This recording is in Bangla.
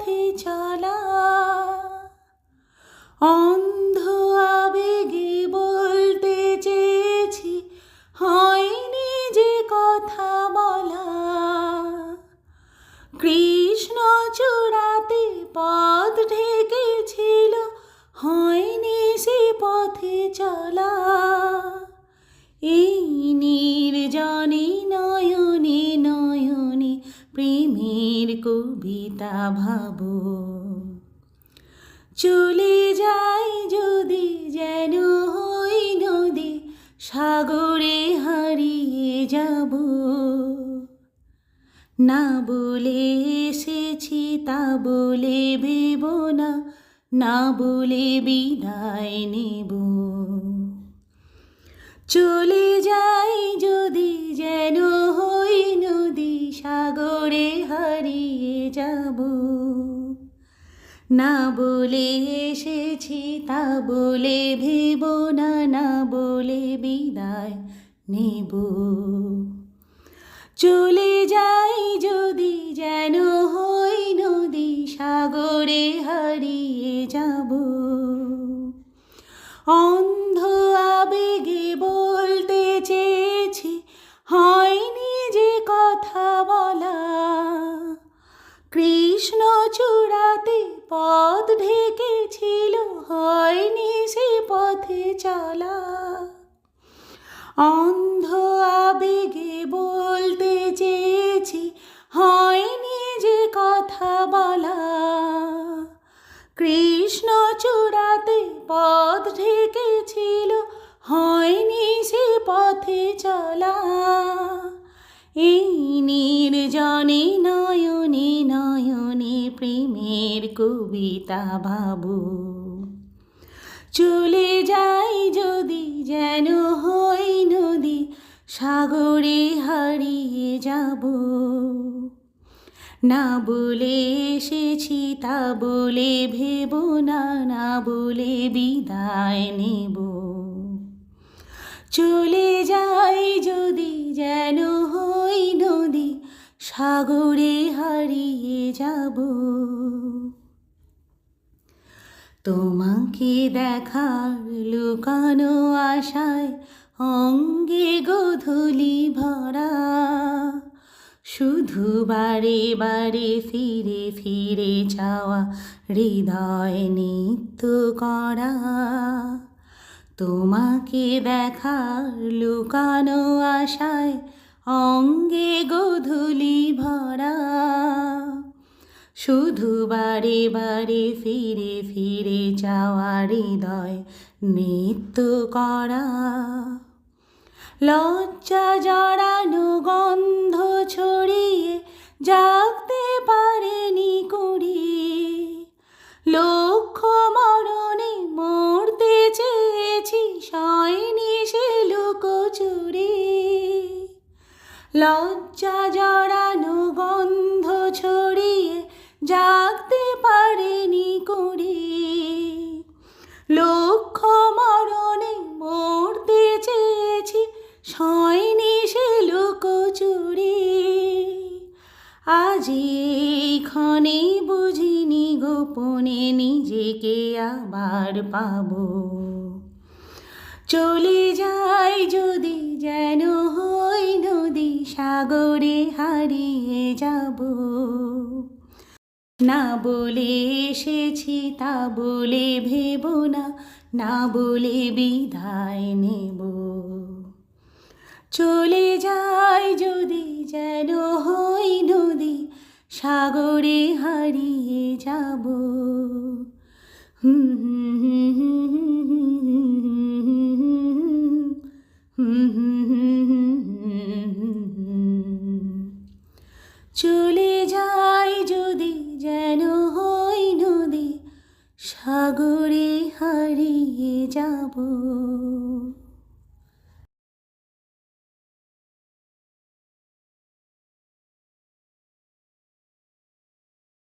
পথে চলা। অন্ধ আবেগে বলতে চেয়েছি, হয়নি যে কথা বলা। কৃষ্ণ চূড়াতে পথ ঢেকেছিল, হয়নি সে পথে চলা। এই নির্জনে নয়নে নয়নে প্রেমের কবিতা ভাবো। চলে যাই যদি যেন হই নদী, সাগরে হারিয়ে যাব। না বলে এসেছি তা বলে ভেব না, না বলে বিদায় নেব। চলে যাই যদি যেন হই নদী, সাগরে হারিয়ে যাব। না বলে এসেছি তা বলে ভেব না, না বলে বিদায় নেব। চলে যাই যদি যেন হই নদী, সাগরে হারিয়ে যাব। অন্ধ আবেগে বলতে চেয়েছি, হয়নি যে কথা বলা। কৃষ্ণ চূড়াতে পথ ঢেকেছিল, হয়নি সে পথে চলা। অন্ধ আবেগে বলতে চেয়েছি, হয়নি যে কথা বলা। কৃষ্ণ চূড়াতে পথ ঢেকেছিল, হয়নি সে পথে চলা। এই নির্জনে নয়নে নয়নে প্রেমের কবিতা ভাবো। চলে যাই যদি যেন হই নদী, সাগরে হারিয়ে যাব। না বলে এসেছি তা বলে ভেব না, না বলে বিদায় নেব। চলে যাই যদি যেন হই নদী, সাগরে হারিয়ে যাব। তোমাকে দেখার লুকানো আশায় অঙ্গে গোধূলি ভরা। শুধু বারে বারে ফিরে ফিরে চাওয়া, হৃদয় নিত্য করা। তোমাকে দেখার লুকানো আশায় অঙ্গে গোধূলি ভরা। শুধু বারে বারে ফিরে ফিরে চাওয়া, হৃদয় নিত্য করা। লজ্জা জড়ানো গন্ধ ছড়িয়ে জাগতে পারেনি কুড়িয়ে। লক্ষ্য মরণে মরতে চেয়েছি, সয়নি সে লুকোচুরি। লজ্জা জড়ানো গন্ধ ছড়িয়ে জাগতে পারেনি কুড়িয়ে। লক্ষ্য মরণে মরতে চেয়েছি, সয়নি সে লুকোচুরি। আজ এইক্ষণে বুঝিনি গোপনে নিজেকে আবার পাবো। চলে যাই যদি যেন হই নদী, সাগরে হারিয়ে যাব। না বলে এসেছি তা বলে ভেব না, না বলে বিদায় নেব। চলে যাই যদি যেন হই নদী, সাগরে হারিয়ে যাব। চলে যাই যদি যেন হই নদী, সাগরে হারিয়ে যাব।